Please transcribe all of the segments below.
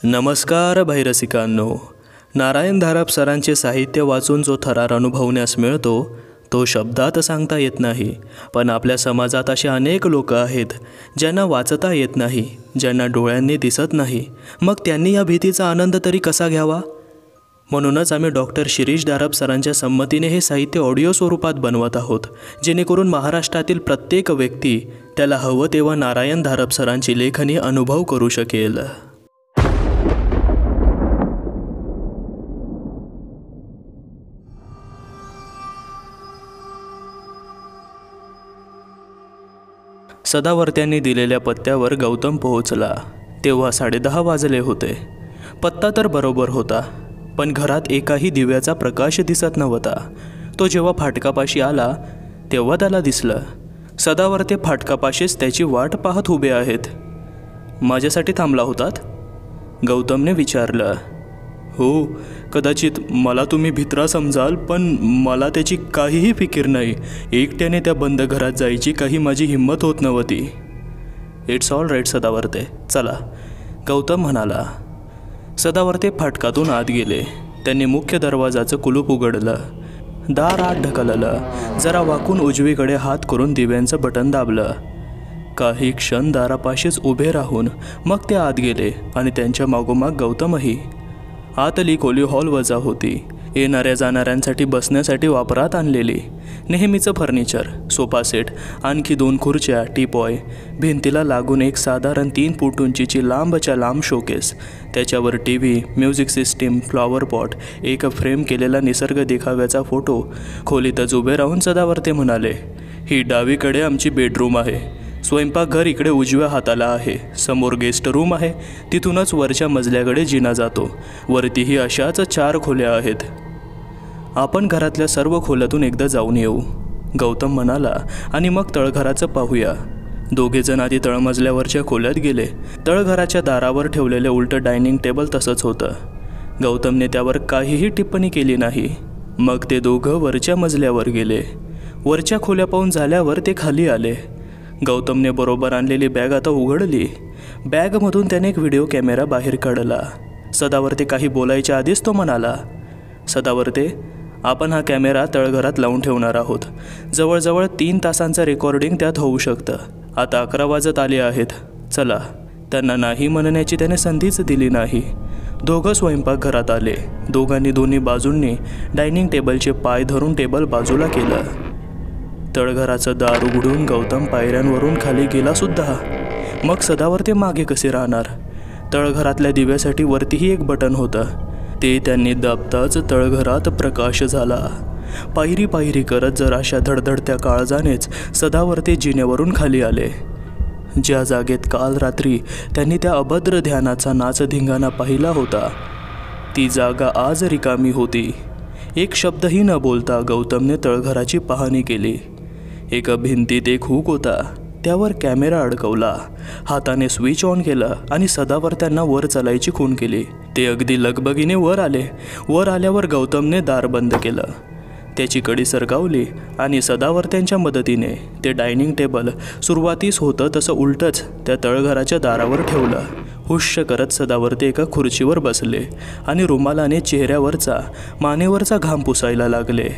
नमस्कार भैरसिकांनो. नारायण धारप सरांचे साहित्य वाचून जो थरार अनुभवण्यास मिळतो तो शब्दात सांगता येत नाही. पण आपल्या समाजात असे अनेक लोक आहेत ज्यांना वाचता येत नाही, ज्यांना डोळ्यांनी दिसत नाही. मग त्यांनी या भीतीचा आनंद तरी कसा घ्यावा? म्हणूनच आम्ही डॉक्टर शिरीष धारप सरांच्या संमतीने हे साहित्य ऑडिओ स्वरूपात बनवत आहोत, जेणेकरून महाराष्ट्रातील प्रत्येक व्यक्ती त्याला हवं तेव्हा नारायण धारप सरांची लेखणी अनुभव करू शकेल. सदावर्त्यांनी दिलेल्या पत्त्यावर गौतम पोहोचला तेव्हा 10:30 वाजले होते. पत्ता तर बरोबर होता, पण घरात एकाही दिव्याचा प्रकाश दिसत नव्हता. तो जेव्हा फाटकापाशी आला तेव्हा त्याला दिसलं, सदावर्ते फाटकापाशीच त्याची वाट पाहत उभे आहेत. माझ्यासाठी थांबला होतात? गौतमने विचारलं. हो, कदाचित मला तुम्ही भित्रा समजाल, पण मला त्याची काहीही फिकीर नाही. एकट्याने त्या बंद घरात जायची काही माझी हिंमत होत नव्हती. इट्स ऑल राईट सदावर्ते, चला, गौतम म्हणाला. सदावर्ते फाटकातून आत गेले. त्यांनी मुख्य दरवाजाचं कुलूप उघडलं. दार आत ढकललं. जरा वाकून उजवीकडे हात करून दिव्यांचं बटन दाबलं. काही क्षण दारापाशीच उभे राहून मग ते आत गेले आणि त्यांच्या मागोमाग गौतमही. आतली खोली हॉल वजा होती. येणाऱ्या जाणाऱ्यांसाठी बसण्यासाठी वापरात आणलेली नेहमीचं फर्निचर, सोफा सेट, आणखी 2 खुर्च्या, टीपॉय, भिंतीला लागून एक साधारण 3 फूट उंचीची लांबच्या लांब शोकेस, त्याच्यावर TV, music system, flower pot, एक फ्रेम केलेला निसर्ग देखाव्याचा फोटो. खोलीतच उभे राहून सदावर्ते म्हणाले, ही डावीकडे आमची बेडरूम आहे. स्वयंपाकघर इकडे उजव्या हाताला आहे. समोर गेस्ट रूम आहे. तिथूनच वरच्या मजल्याकडे जिना जातो. वरतीही अशाच 4 खोल्या आहेत. आपण घरातल्या सर्व खोल्यातून एकदा जाऊन येऊ, गौतम म्हणाला, आणि मग तळघराचं पाहूया. दोघेजण आधी तळमजल्यावरच्या खोल्यात गेले. तळघराच्या दारावर ठेवलेले उलटं डायनिंग टेबल तसंच होतं. गौतमने त्यावर काहीही टिप्पणी केली नाही. मग ते दोघं वरच्या मजल्यावर गेले. वरच्या खोल्या पाहून झाल्यावर ते खाली आले. गौतमने बरोबर आणलेली बॅग आता उघडली. बॅगमधून त्याने एक व्हिडिओ कॅमेरा बाहेर काढला. सदावर्ते काही बोलायच्या आधीच तो म्हणाला, सदावर्ते, आपण हा कॅमेरा तळघरात लावून ठेवणार आहोत. जवळजवळ 3 तासांचं रेकॉर्डिंग त्यात होऊ शकतं. आता 11 वाजत आले आहेत. चला. त्यांना नाही म्हणण्याची त्याने संधीच दिली नाही. दोघं स्वयंपाकघरात आले. दोघांनी दोन्ही बाजूंनी डायनिंग टेबलचे पाय धरून टेबल बाजूला केलं. तळघराचं दार उघडून गौतम पायऱ्यांवरून खाली गेला सुद्धा. मग सदावर्ते मागे कसे राहणार? तळघरातल्या दिव्यासाठी वरतीही एक बटन होतं. ते त्यांनी दाबताच तळघरात प्रकाश झाला. पायरी पायरी करत जराशा धडधडत्या काळजानेच सदावर्ते जिन्यावरून खाली आले. ज्या जागेत काल रात्री त्यांनी त्या अभद्र ध्यानाचा नाच धिंगाणा पाहिला होता, ती जागा आज रिकामी होती. एक शब्दही न बोलता गौतमने तळघराची पाहणी केली. एका भिंतीत एक हुक होता. त्यावर कॅमेरा अडकवला. हाताने स्विच ऑन केलं आणि सदावर्त्यांना वर चालायची खूण केली. ते अगदी लगबगीने वर आले. वर आल्यावर गौतमने दार बंद केलं. त्याची कडी सरकावली आणि सदावर्त्यांच्या मदतीने ते डायनिंग टेबल सुरुवातीस होतं तसं उलटच त्या तळघराच्या दारावर ठेवलं. हुश्य करत सदावर्ते एका खुर्चीवर बसले आणि रुमालाने चेहऱ्यावरचा, मानेवरचा घाम पुसायला लागले.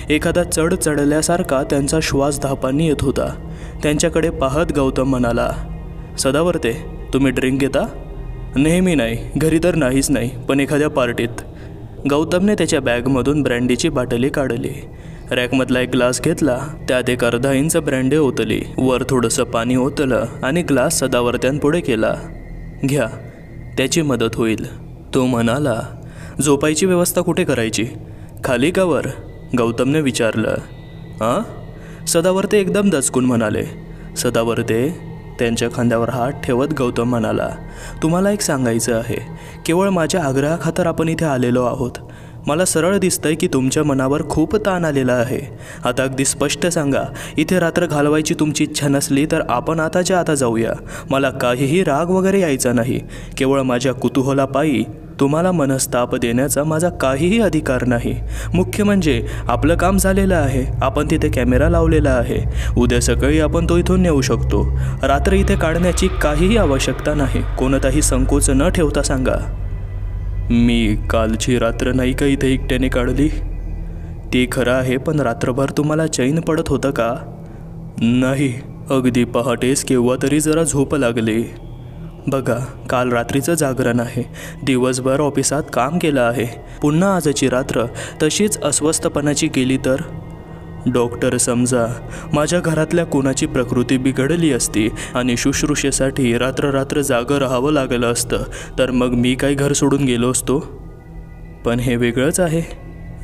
एखादा चढ चढल्यासारखा त्यांचा श्वास धापांनी येत होता. त्यांच्याकडे पाहत गौतम म्हणाला, सदावर्ते, तुम्ही ड्रिंक घेता? नेहमी नाही, घरी तर नाहीच नाही, पण एखाद्या पार्टीत. गौतमने त्याच्या बॅगमधून ब्रँडीची बाटली काढली. रॅकमधला एक ग्लास घेतला. त्यात एक अर्धा इंच ब्रँडी ओतली. वर थोडंसं पाणी ओतलं आणि ग्लास सदावर्त्यांपुढे केला. घ्या, त्याची मदत होईल. तो म्हणाला, झोपायची व्यवस्था कुठे करायची, खाली का वर? गौतमने विचारलं. हां? सदावर्ते एकदम दचकून म्हणाले. सदावर्ते, त्यांच्या खांद्यावर हात ठेवत गौतम म्हणाला, तुम्हाला एक सांगायचं आहे. केवळ माझ्या आग्रहाखातर आपण इथे आलेलो आहोत. मला सरळ दिसतंय की तुमच्या मनावर खूप ताण आलेला आहे. आता अगदी स्पष्ट सांगा, इथे रात्र घालवायची तुमची इच्छा नसली तर आपण आताच्या आता जाऊया. मला काहीही राग वगैरे यायचा नाही. केवळ माझ्या कुतूहलापायी तुम्हाला मनस्ताप देण्याचा माझा काहीही अधिकार नाही. मुख्य म्हणजे आपलं काम झालेलं आहे. आपण तिथे कॅमेरा लावलेला आहे. उद्या सकाळी आपण तो इथून नेऊ शकतो. रात्र इथे काढण्याची काहीही आवश्यकता नाही. कोणताही संकोच न ठेवता सांगा. मी कालची रात्र नाही का इथे एकट्याने काढली? ते खरं आहे, पण रात्रभर तुम्हाला चैन पडत होतं का? नाही, अगदी पहाटेस केव्हा तरी जरा झोप लागली. बघा, काल रात्रीचं जागरण आहे. दिवसभर ऑफिसात काम केलं आहे. पुन्हा आजची रात्र तशीच अस्वस्थपणाची गेली तर? डॉक्टर, समजा माझ्या घरातल्या कोणाची प्रकृती बिघडली असती आणि शुश्रूषेसाठी रात्र जागं राहावं लागलं असतं, तर मग मी काही घर सोडून गेलो असतो? पण हे वेगळंच आहे.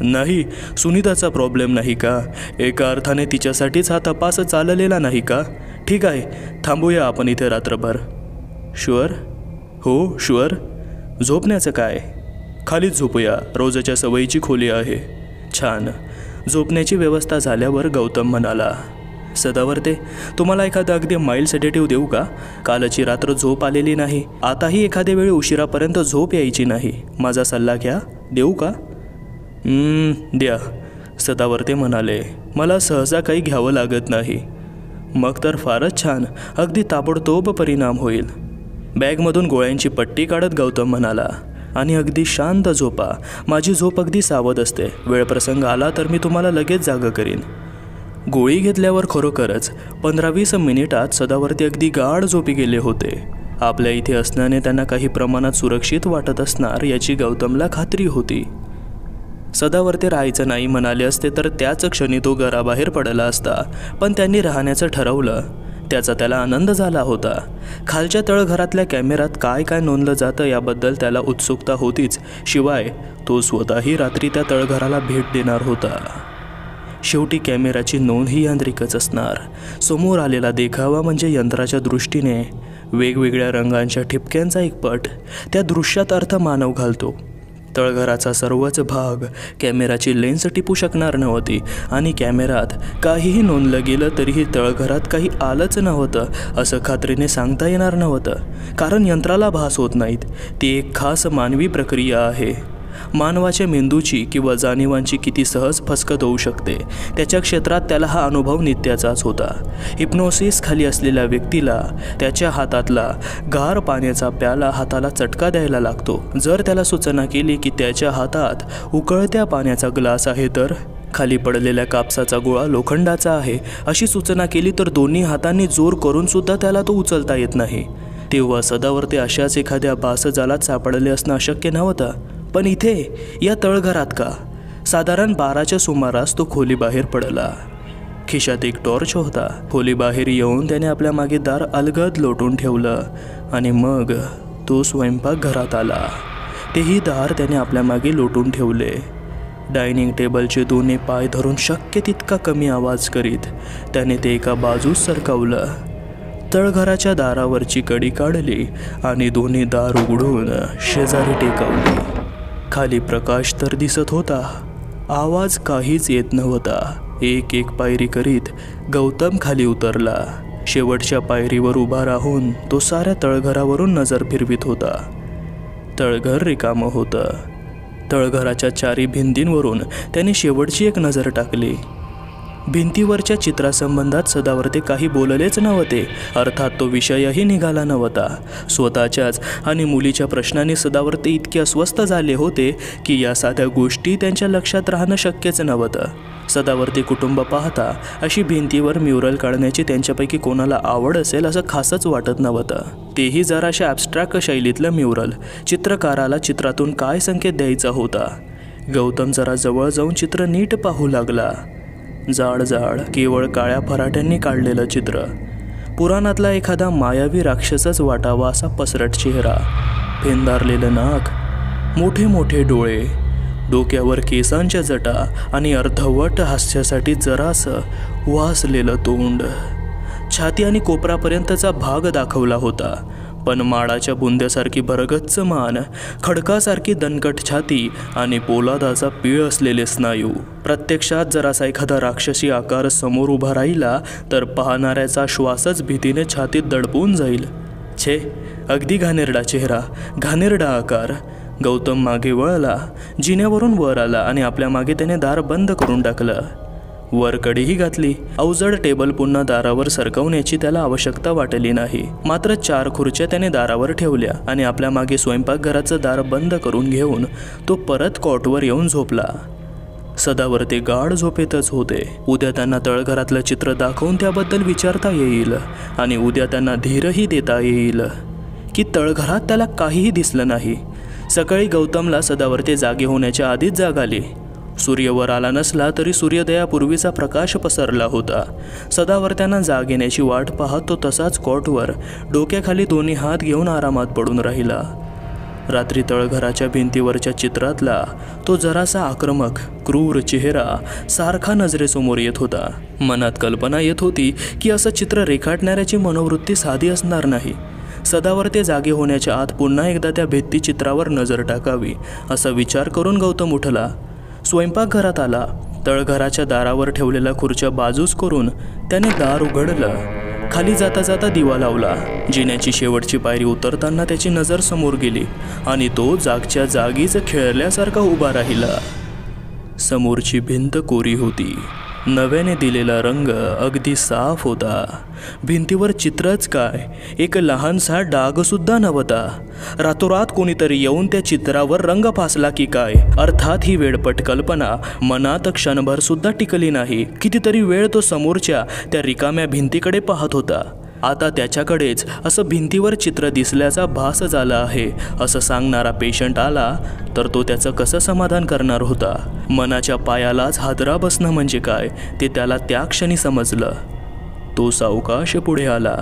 नाही, सुनीताचा प्रॉब्लेम नाही का? एका अर्थाने तिच्यासाठीच हा तपास चाललेला नाही का? ठीक आहे, थांबूया आपण इथे रात्रभर. शुअर? हो शुअर. झोपण्याचं काय? खालीच झोपूया. रोजच्या सवयीची खोली आहे. छान. झोपण्याची व्यवस्था झाल्यावर गौतम म्हणाला, सदावर्ते, तुम्हाला एखादं अगदी माइल्ड सेडेटिव्ह देऊ का? कालची रात्र झोप आलेली नाही. आताही एखाद्या वेळी उशिरापर्यंत झोप यायची नाही. माझा सल्ला घ्या. देऊ का? द्या, सदावर्ते म्हणाले. मला सहसा काही घ्यावं लागत नाही. मग तर फारच छान. अगदी ताबडतोब परिणाम होईल. बॅगमधून गोळ्यांची पट्टी काढत गौतम म्हणाला, आणि अगदी शांत झोपा. माझी झोप अगदी सावध असते. वेळ प्रसंग आला तर मी तुम्हाला लगेच जागा करीन. गोळी घेतल्यावर खरोखरच 15-20 मिनिटात सदावर्ती अगदी गाढ झोपी गेले होते. आपल्या इथे असण्याने त्यांना काही प्रमाणात सुरक्षित वाटत असणार याची गौतमला खात्री होती. सदावर्ते राहायचं नाही म्हणाले असते तर त्याच क्षणी तो घराबाहेर पडला असता. पण त्यांनी राहण्याचं ठरवलं. त्याचा त्याला आनंद झाला होता. खालच्या तळघरातल्या कॅमेऱ्यात काय काय नोंदलं जातं याबद्दल त्याला उत्सुकता होतीच. शिवाय तो स्वतःही रात्री त्या तळघराला भेट देणार होता. शेवटी कॅमेऱ्याची नोंद ही यांत्रिकच असणार. समोर आलेला देखावा म्हणजे यंत्राच्या दृष्टीने वेगवेगळ्या रंगांच्या ठिपक्यांचा एक पट. त्या दृश्यात अर्थ मानव घालतो. तळघराचा सर्वच भाग कॅमेराची लेन्स टिपू शकणार नव्हती आणि कॅमेऱ्यात काहीही नोंदलं गेलं तरीही तळघरात काही आलंच नव्हतं असं खात्रीने सांगता येणार नव्हतं. कारण यंत्राला भास होत नाहीत. ती एक खास मानवी प्रक्रिया आहे. मानवाच्या मेंदूची किंवा जाणीवांची किती सहज फसकत होऊ शकते त्याच्या क्षेत्रात त्याला हा अनुभव नित्याचाच होता. हिप्नोसिस खाली असलेल्या व्यक्तीला त्याच्या हातातला गार पाण्याचा प्याला हाताला चटका द्यायला लागतो. जर त्याला सूचना केली की त्याच्या हातात उकळत्या पाण्याचा ग्लास आहे तर खाली पडलेल्या कापसाचा गोळा लोखंडाचा आहे अशी सूचना केली तर दोन्ही हातांनी जोर करून सुद्धा त्याला तो उचलता येत नाही. तेव्हा सदावर्ते अशाच एखाद्या बासजालात सापडले असणं अशक्य नव्हतं. पण इथे या तळघरात का? साधारण 12च्या सुमारास तो खोलीबाहेर पडला. खिशात एक टॉर्च होता. खोलीबाहेर येऊन त्याने आपल्या मागे दार अलगद लोटून ठेवलं आणि मग तो स्वयंपाकघरात आला. तेही दार त्याने आपल्या मागे लोटून ठेवले. डायनिंग टेबलचे दोन्ही पाय धरून शक्य तितका कमी आवाज करीत त्याने ते एका बाजूस सरकवलं. तळघराच्या दारावरची कडी काढली आणि दोन्ही दार उघडून शेजारी टेकवली. खाली प्रकाश तर दिसत होता. आवाज काहीच येत नव्हता. एक पायरी करीत गौतम खाली उतरला. शेवटच्या पायरीवर उभा राहून तो साऱ्या तळघरावरून नजर फिरवित होता. तळघर रिकामं होतं. तळघराच्या चारी भिंतींवरून त्याने शेवटची एक नजर टाकली. भिंतीवरच्या चित्रासंबंधात सदावर्ते काही बोललेच नव्हते. अर्थात तो विषयही निघाला नव्हता. स्वतःच्याच आणि मुलीच्या प्रश्नाने सदावर्ते इतके अस्वस्थ झाले होते की या साध्या गोष्टी त्यांच्या लक्षात राहणं शक्यच नव्हतं. सदावर्ते कुटुंब पाहता अशी भिंतीवर म्युरल काढण्याची त्यांच्यापैकी कोणाला आवड असेल असं खासच वाटत नव्हतं. तेही जराशा ॲब्स्ट्रॅक्ट शैलीतलं म्युरल. चित्रकाराला चित्रातून काय संकेत द्यायचा होता? गौतम जरा जवळ जाऊन चित्र नीट पाहू लागला. जाड केवळ काळ्या फराट्यांनी काढलेलं चित्र. पुराणातला एखादा मायावी राक्षसच वाटावा असा पसरट चेहरा, फेंदारलेलं नाक, मोठे मोठे डोळे, डोक्यावर केसांच्या जटा आणि अर्धवट हास्यासाठी जरासं वासलेलं तोंड. छाती आणि कोपरापर्यंतचा भाग दाखवला होता. पण माडाच्या बुंद्यासारखी भरगच्च मान, खडकासारखी दणकट छाती आणि पोलादाचा पीळ असलेले स्नायू. प्रत्यक्षात जर असा एखादा राक्षसी आकार समोर उभा राहिला तर पाहणाऱ्याचा श्वासच भीतीने छातीत दडपून जाईल. छे, अगदी घाणेरडा चेहरा, घाणेरडा आकार. गौतम मागे वळला, जिन्यावरून वर आला आणि आपल्या मागे त्याने दार बंद करून टाकलं. वर कडेही घातली. अवजड टेबल पुन्हा दारावर सरकवण्याची त्याला आवश्यकता वाटली नाही. मात्र 4 खुर्च्या त्याने दारावर ठेवल्या आणि आपल्या मागे स्वयंपाकघराचं दार बंद करून घेऊन तो परत कॉटवर येऊन झोपला. सदावर ते गाढ झोपेतच होते. उद्या त्यांना तळघरातलं चित्र दाखवून त्याबद्दल विचारता येईल आणि उद्या त्यांना धीरही देता येईल की तळघरात त्याला काहीही दिसलं नाही. सकाळी गौतमला सदावर्ते जागे होण्याच्या आधीच जाग आली. सूर्य वर आला नसला तरी सूर्योदयापूर्वीचा प्रकाश पसरला होता. सदावर्त्यांना जाग येण्याची वाट पाहत तो तसाच कॉटवर डोक्याखाली दोन्ही हात घेऊन आरामात पडून राहिला. रात्री तळघराच्या भिंतीवरच्या चित्रातला तो जरासा आक्रमक, क्रूर चेहरा सारखा नजरेसमोर येत होता. मनात कल्पना येत होती की असं चित्र रेखाटणाऱ्याची मनोवृत्ती साधी असणार नाही. सदावर्ते जागे होण्याच्या आत पुन्हा एकदा त्या भित्तीचित्रावर नजर टाकावी असा विचार करून गौतम उठला. स्वयंपाकघरात आला. तळघराच्या दारावर ठेवलेल्या खुर्च्या बाजूस करून त्याने दार उघडलं. खाली जाता जाता दिवा लावला. जिन्याची शेवटची पायरी उतरताना त्याची नजर समोर गेली आणि तो जागच्या जागीच खेळल्यासारखा उभा राहिला. समोरची भिंत कोरी होती. नव्याने दिलेला रंग अगदी साफ होता. भिंतीवर चित्रच काय, एक लहानसा डागसुद्धा नव्हता. रातोरात कोणीतरी येऊन त्या चित्रावर रंग फासला की काय. अर्थात ही वेडपट कल्पना मनात क्षणभर सुद्धा टिकली नाही. कितीतरी वेळ तो समोरच्या त्या रिकाम्या भिंतीकडे पाहत होता. आता त्याच्याकडेच असं भिंतीवर चित्र दिसल्याचा भास झाला आहे असं सांगणारा पेशंट आला तर तो त्याचं कसं समाधान करणार होता. मनाच्या पायालाच हादरा बसणं म्हणजे काय ते त्याला त्या क्षणी समजलं. तो सावकाश पुढे आला.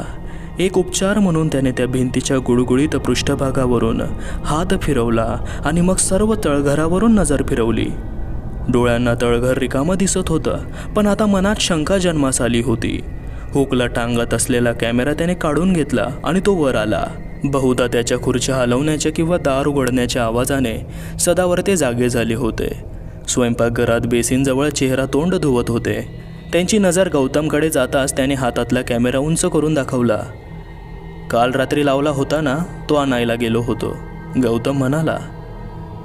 एक उपचार म्हणून त्याने त्या भिंतीच्या गुळगुळीत पृष्ठभागावरून हात फिरवला आणि मग सर्व तळघरावरून नजर फिरवली. डोळ्यांना तळघर रिकामं दिसत होतं, पण आता मनात शंका जन्मास आली होती. हुकला टांगत असलेला कॅमेरा त्याने काढून घेतला आणि तो वर आला. बहुधा त्याच्या खुर्च्या हलवण्याच्या किंवा दार उघडण्याच्या आवाजाने सदावर्ते जागे झाले होते. स्वयंपाकघरात बेसिनजवळ चेहरा तोंड धुवत होते. त्यांची नजर गौतमकडे जाताच त्याने हातातला कॅमेरा उंच करून दाखवला. काल रात्री लावला होता ना, तो आणायला गेलो होतो. गौतम म्हणाला.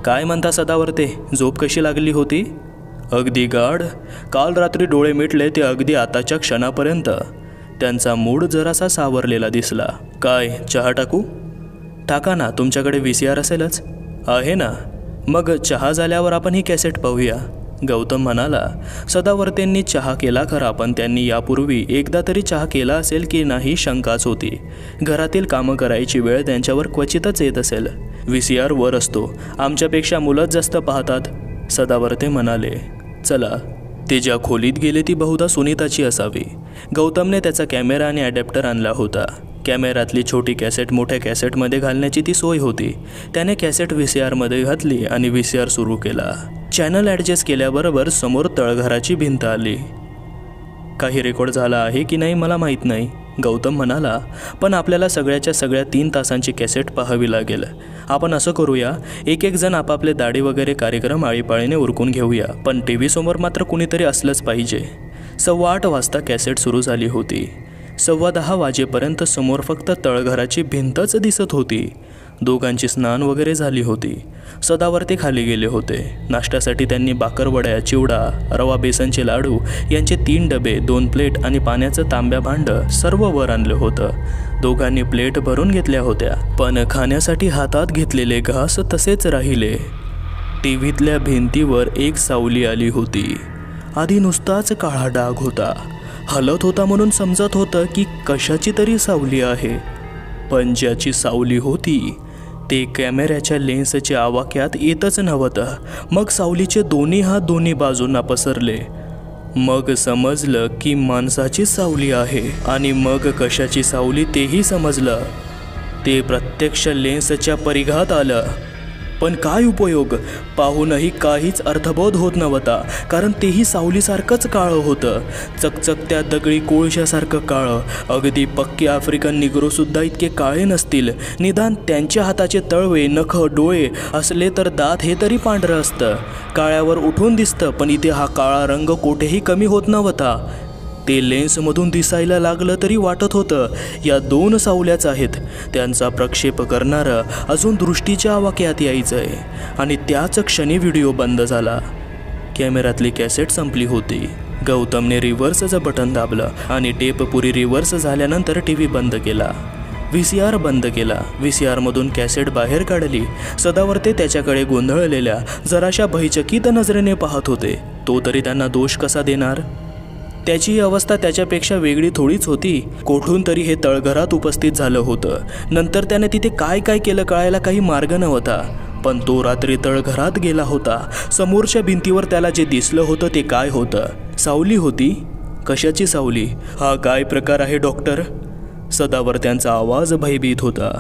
काय म्हणता सदावर्ते, झोप कशी लागली होती? अगदी गाढ. काल रात्री डोळे मिटले ते अगदी आताच्या क्षणापर्यंत. त्यांचा मूड जरासा सावरलेला दिसला. काय, चहा टाकू? टाका ना, तुमच्याकडे VCR असेलच. आहे ना. मग चहा झाल्यावर आपण ही कॅसेट पाहूया, गौतम म्हणाला. सदावर्तेंनी चहा केला खरा, पण त्यांनी यापूर्वी एकदा तरी चहा केला असेल की नाही शंकाच होती. घरातील कामं करायची वेळ त्यांच्यावर क्वचितच येत असेल. VCR वर असतो, आमच्यापेक्षा मुलंच जास्त पाहतात, सदावर्ते म्हणाले. चला. ते ज्या खोलीत गेले ती बहुधा सुनीताची असावी. गौतमने त्याचा कॅमेरा आणि ॲडॅप्टर आणला होता. कॅमेऱ्यातली छोटी कॅसेट मोठ्या कॅसेटमध्ये घालण्याची ती सोय होती. त्याने कॅसेट VCRमध्ये घातली आणि VCR सुरू केला. चॅनल ॲडजस्ट केल्याबरोबर समोर तळघराची भिंत आली. काही रेकॉर्ड झाला आहे की नाही मला माहीत नाही, गौतम म्हणाला. पण आपल्याला सगळ्याच्या सगळ्या 3 तासांची कॅसेट पाहावी लागेल. आपण असं करूया, एक जण आपापले दाढी वगैरे कार्यक्रम आळीपाळीने उरकून घेऊया, पण TV समोर मात्र कुणीतरी असलंच पाहिजे. 8:15 वाजता कॅसेट सुरू झाली होती. 10:15 वाजेपर्यंत समोर फक्त तळघराची भिंतच दिसत होती. दोघांची स्नान वगैरे झाली होती. सदावर्ते खाली गेले होते. नाश्त्यासाठी त्यांनी बाकरवड्या, चिवडा, रवा बेसनचे लाडू यांचे 3 डबे, 2 प्लेट आणि पाण्याचं तांब्या भांडं सर्व वर आणलं होतं. दोघांनी प्लेट भरून घेतल्या होत्या, पण खाण्यासाठी हातात घेतलेले घास तसेच राहिले. टीव्हीतल्या भिंतीवर एक सावली आली होती. आधी नुसताच काळा डाग होता. हलत होता म्हणून समजत होतं की कशाची तरी सावली आहे, पण ज्याची सावली होती ते कॅमेऱ्याच्या लेन्सच्या आवाक्यात येतच नव्हतं. मग सावलीचे दोन्ही हात दोन्ही बाजूंना पसरले. मग समजलं की माणसाची सावली आहे आणि मग कशाची सावली तेही समजलं. ते प्रत्यक्ष लेन्सच्या परिघात आलं. पण काय उपयोग? पाहूनही काहीच अर्थबोध होत नव्हता, कारण तेही सावलीसारखंच काळं होतं, चकचकत्या दगडी कोळशासारखं काळं. अगदी पक्के आफ्रिकन निग्रोसुद्धा इतके काळे नसतील. निदान त्यांच्या हाताचे तळवे, नख, डोळे असले तर दात हे तरी पांढरं असतं. काळ्यावर उठून दिसतं, पण इथे हा काळा रंग कोठेही कमी होत नव्हता. ते लेन्समधून दिसायला लागलं तरी वाटत होतं या 2 सावल्याच आहेत. त्यांचा प्रक्षेप करणारं अजून दृष्टीच्या आवाक्यात यायचंय. आणि त्याच क्षणी व्हिडिओ बंद झाला. कॅमेऱ्यातली कॅसेट संपली होती. गौतमने रिव्हर्सचं बटन दाबलं आणि टेप पुरी रिव्हर्स झाल्यानंतर टीव्ही बंद केला. VCR बंद केला. VCRमधून कॅसेट बाहेर काढली. सदावर्ते त्याच्याकडे गोंधळलेल्या, जराशा भयचकित नजरेने पाहत होते. तो तरी त्यांना दोष कसा देणार? त्याची अवस्था त्याच्यापेक्षा वेगळी थोडीच होती. कोठून तरी हे तळघरात उपस्थित झालं होतं. नंतर त्याने तिथे काय काय केलं कळायला काही मार्ग नव्हता. पण तो रात्री तळघरात गेला होता. समोरच्या भिंतीवर त्याला जे दिसलं होतं ते काय होतं? सावली होती. कशाची सावली? हा काय प्रकार आहे डॉक्टर? सदावर्त्यांचा आवाज भयभीत होता.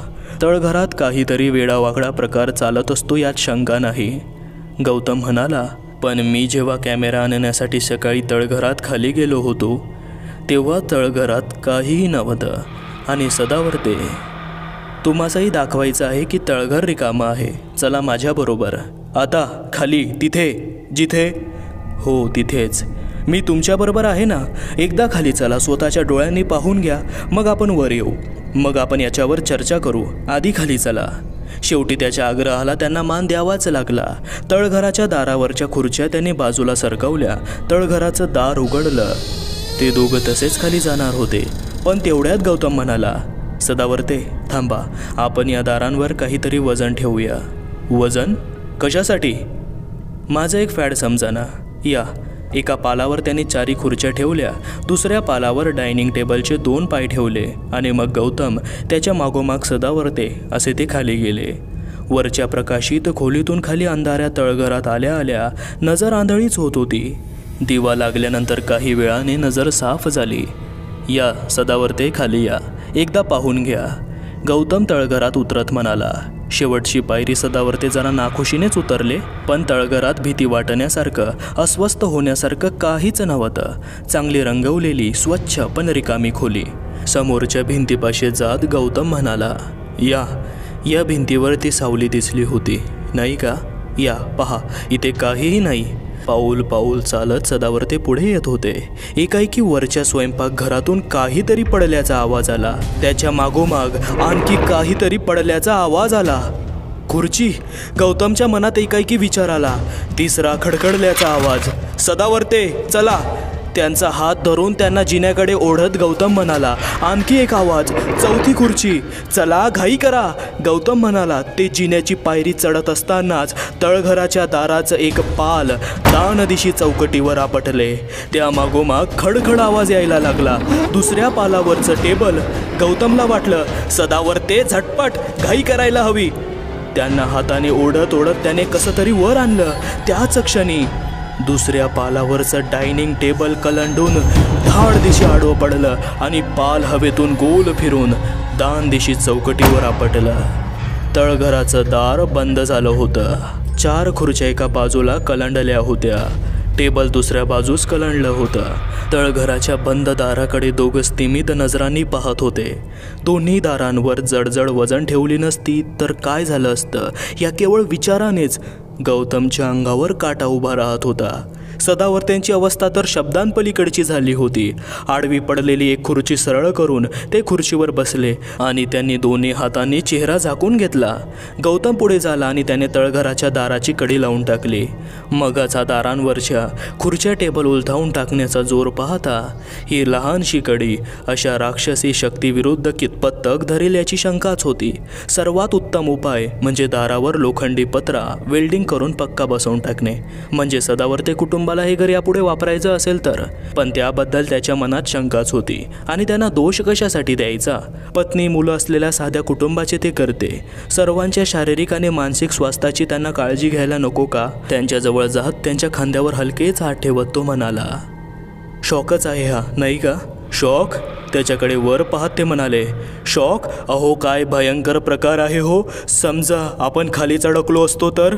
तळघरात काहीतरी वेडावाकडा प्रकार चालत असतो यात शंका नाही. गौतम म्हणाला, पण मी जेव्हा कॅमेरा आणण्यासाठी सकाळी तळघरात खाली गेलो होतो तेव्हा तळघरात काहीही नव्हतं. आणि सदावर्ते, तुम्हासही दाखवायचं आहे की तळघर रिकामं आहे. चला माझ्याबरोबर. आता खाली, तिथे जिथे. हो तिथेच. मी तुमच्याबरोबर आहे ना. एकदा खाली चला, स्वतःच्या डोळ्यांनी पाहून घ्या, मग आपण वर येऊ. मग आपण याच्यावर चर्चा करू. आधी खाली चला. शेवटी त्याच्या आग्रहाला त्यांना मान द्यावाच लागला. तळघराच्या दारावरच्या खुर्च्या त्यांनी बाजूला सरकवल्या. तळघराचं दार उघडलं. ते दोघं तसेच खाली जाणार होते. पण तेवढ्यात गौतम म्हणाला, सदावर्ते थांबा, आपण या दारांवर काहीतरी वजन ठेवूया. वजन? कशासाठी? माझं एक फॅड समजाना. या. एका पालावर त्यांनी 4 खुर्च्या ठेवल्या. दुसऱ्या पालावर डायनिंग टेबलचे 2 पाय ठेवले. आणि मग गौतम, त्याच्या मागोमाग सदावर्ते असे ते खाली गेले. वरच्या प्रकाशित खोलीतून खाली अंधाऱ्या तळघरात आल्या आल्या नजर आंधळीच होत होती. दिवा लागल्यानंतर काही वेळाने नजर साफ झाली. या सदावर्ते, खाली या, एकदा पाहून घ्या. गौतम तळघरात उतरत म्हणाला. शेवटची पायरी सदावर्ते जरा नाखुशीनेच उतरले. पण तळघरात भीती वाटण्यासारखं, अस्वस्थ होण्यासारखं काहीच नव्हतं. चांगली रंगवलेली, स्वच्छ पण रिकामी खोली. समोरच्या भिंतीपाशी जात गौतम म्हणाला, या भिंतीवर ती सावली दिसली होती नाही का? या पहा, इथे काहीही नाही. पाऊल पाऊल चालत सदावर्ते पुढे येत होते. एकाएकी वरच्या स्वयंपाकघरातून काहीतरी पडल्याचा आवाज आला. त्याच्या मागोमाग आणखी काहीतरी पडल्याचा आवाज आला. खुर्ची. गौतमच्या मनात एकाएकी विचार आला. तिसरा खडखडल्याचा आवाज. सदावर्ते चला. त्यांचा हात धरून त्यांना जिन्याकडे ओढत गौतम म्हणाला. आणखी एक आवाज. चौथी खुर्ची. चला घाई करा, गौतम म्हणाला. ते जिन्याची पायरी चढत असतानाच तळघराच्या दाराचं एक पाल दानदिशी चौकटीवर आपटले. त्या मागोमाग खडखड आवाज यायला लागला. दुसऱ्या पालावरचं टेबल. गौतमला वाटलं, सदावर्ते झटपट, घाई करायला हवी. त्यांना हाताने ओढत ओढत त्याने कसं तरी वर आणलं. त्याच क्षणी दुसऱ्या पालावरचं डायनिंग टेबल कलंडून धाड दिशी आडवं पडलं आणि पाल हवेतून गोल फिरून दान दिशी चौकटीवर आपटलं. तळघराचं दार बंद झालं होतं. 4 खुर्च्या एका बाजूला कलंडल्या होत्या. टेबल दुसऱ्या बाजूस कलंडलं होतं. तळघराच्या बंद दाराकडे दोघं स्तिमित नजरांनी पाहत होते. दोन्ही दारांवर जडजड वजन ठेवली नसती तर काय झालं असतं, या केवळ विचारानेच गौतमच्या अंगावर काटा उभा राहत होता. सदावर्त्यांची अवस्था तर शब्दांपलीकडची झाली होती. आडवी पडलेली एक खुर्ची सरळ करून ते खुर्चीवर बसले आणि त्यांनी दोन्ही हातांनी चेहरा झाकून घेतला. गौतम पुढे झाला आणि त्याने तळघराच्या दाराची कडी लावून टाकली. मगाचा दारांवरच्या खुर्च्या टेबल उलथावून टाकण्याचा जोर पाहता ही लहानशी कडी अशा राक्षसी शक्तीविरुद्ध कितपत तग धरेल याची शंकाच होती. सर्वात उत्तम उपाय म्हणजे दारावर लोखंडी पत्रा वेल्डिंग करून पक्का बसवून टाकणे. म्हणजे सदावर्ते कुटुंबाला हे घर यापुढे वापरायचं असेल तर. पण त्याबद्दल त्याच्या मनात शंकाच होती. आणि त्यांना दोष कशासाठी द्यायचा? पत्नी मुलं असलेल्या साध्या कुटुंबाचे ते करते. सर्वांच्या शारीरिक आणि मानसिक स्वास्थ्याची त्यांना काळजी घ्यायला नको का? त्यांच्याजवळ जात त्यांच्या खांद्यावर हलकेच हात ठेवत तो म्हणाला, शॉकच आहे हा, नाही का? शॉक? त्याच्याकडे वर पाहत ते म्हणाले, शॉक? अहो काय भयंकर प्रकार आहे हो. समजा आपण खाली चढकलो असतो तर?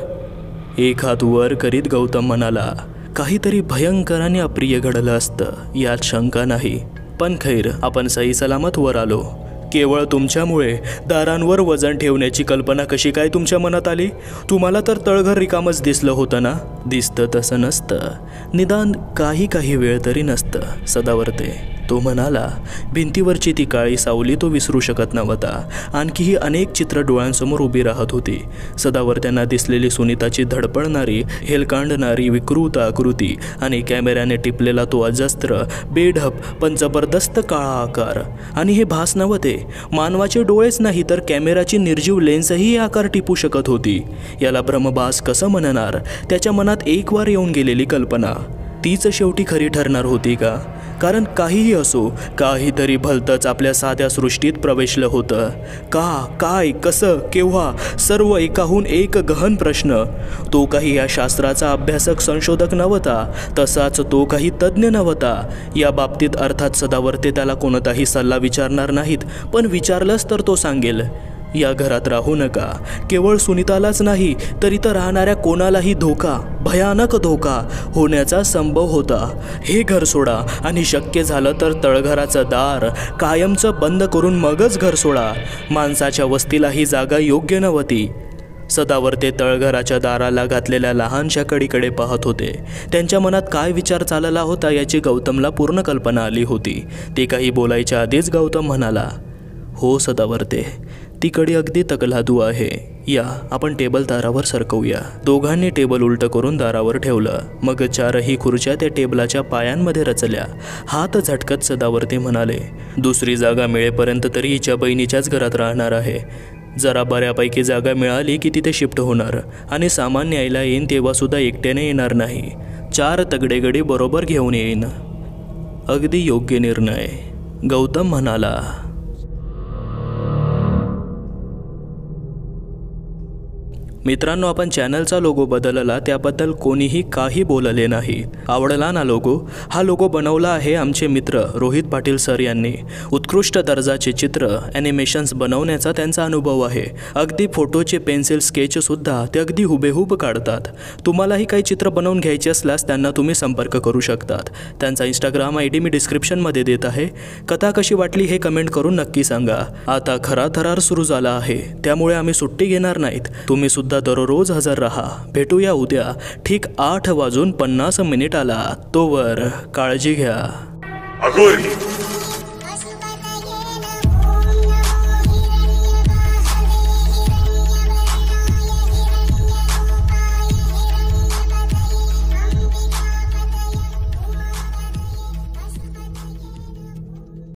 एक हात वर करीत गौतम म्हणाला, काहीतरी भयंकर आणि अप्रिय घडलं असतं यात शंका नाही. पण खैर आपण सही सलामत वर आलो. केवळ तुमच्यामुळे दारांवर वजन ठेवण्याची कल्पना कशी काय तुमच्या मनात आली? तुम्हाला तर तळघर रिकामच दिसलं होतं ना? दिसतं तसं नसतं, निदान काही वेळ तरी नसतं सदावर्ते. तो म्हणाला. भिंतीवरची ती काळी सावली तो विसरू शकत नव्हता. आणखीही अनेक चित्र डोळ्यांसमोर उभी राहत होती. सदावर्त्यांना दिसलेली सुनीताची धडपडणारी, हेलकांडणारी विकृत आकृती आणि कॅमेऱ्याने टिपलेला तो अजस्त्र, बेढप पण जबरदस्त काळा आकार. आणि हे भास नव्हते, मानवाचे डोळेच नाही तर कॅमेराची निर्जीव लेन्सही हे आकार टिपू शकत होती. याला भ्रमभास कसं म्हणणार? त्याच्या मनात एक वार येऊन गेलेली कल्पना तीच शेवटी खरी ठरणार होती का? कारण काहीही असो, काहीतरी भलतंच आपल्या साध्या सृष्टीत प्रवेशलं होतं. का, काय, कसं, केव्हा, सर्व एकाहून एक गहन प्रश्न. तो काही या शास्त्राचा अभ्यासक संशोधक नव्हता, तसाच तो काही तज्ज्ञ नव्हता. या बाबतीत अर्थात सदावर्ते त्याला कोणताही सल्ला विचारणार नाहीत, पण विचारलंच तर तो सांगेल, या घरात राहू नका. केवळ सुनीतालाच नाही तर इथं राहणाऱ्या कोणालाही धोका, भयानक धोका होण्याचा संभव होता. हे घर सोडा आणि शक्य झालं तर तळघराचं दार कायमचं बंद करून मगच घर सोडा. माणसाच्या वस्तीला ही जागा योग्य नव्हती. सदावर्ते तळघराच्या दाराला घातलेल्या लहानशा कडीकडे पाहत होते. त्यांच्या मनात काय विचार चालला होता याची गौतमला पूर्ण कल्पना आली होती. ते काही बोलायच्या आधीच गौतम म्हणाला, हो सदावर्ते, ती कडी अगदी तकलादू आहे. या आपण टेबल दारावर सरकवूया. दोघांनी टेबल उलटं करून दारावर ठेवलं. मग चारही खुर्च्या त्या टेबलाच्या पायांमध्ये रचल्या. हात झटकत सदावर्ते म्हणाले, दुसरी जागा मिळेपर्यंत तरी हिच्या बहिणीच्याच घरात राहणार आहे. जरा बऱ्यापैकी जागा मिळाली की तिथे शिफ्ट होणार आणि सामान न्यायला येईन तेव्हा सुद्धा एकट्याने येणार नाही. 4 तगडेगडी बरोबर घेऊन येईन. अगदी योग्य निर्णय, गौतम म्हणाला. मित्रांनो, आपण चॅनलचा लोगो बदलला त्याबद्दल कोणीही काही बोलले नाही. आवडला ना लोगो? हा लोगो बनवला आहे आमचे मित्र रोहित पाटील सर यांनी. उत्कृष्ट दर्जाचे चित्र, ॲनिमेशन्स बनवण्याचा त्यांचा अनुभव आहे. अगदी फोटोचे पेन्सिल स्केचसुद्धा ते अगदी हुबेहूब काढतात. तुम्हालाही काही चित्र बनवून घ्यायचे असल्यास त्यांना तुम्ही संपर्क करू शकतात. त्यांचा इंस्टाग्राम ID मी डिस्क्रिप्शनमध्ये देत आहे. कथा कशी वाटली हे कमेंट करून नक्की सांगा. आता खरा थरार सुरू झाला आहे, त्यामुळे आम्ही सुट्टी घेणार नाहीत. तुम्ही सुद्धा दररोज हजर रहा. भेटूया उद्या ठीक 8:50 तोवर काळजी घ्या.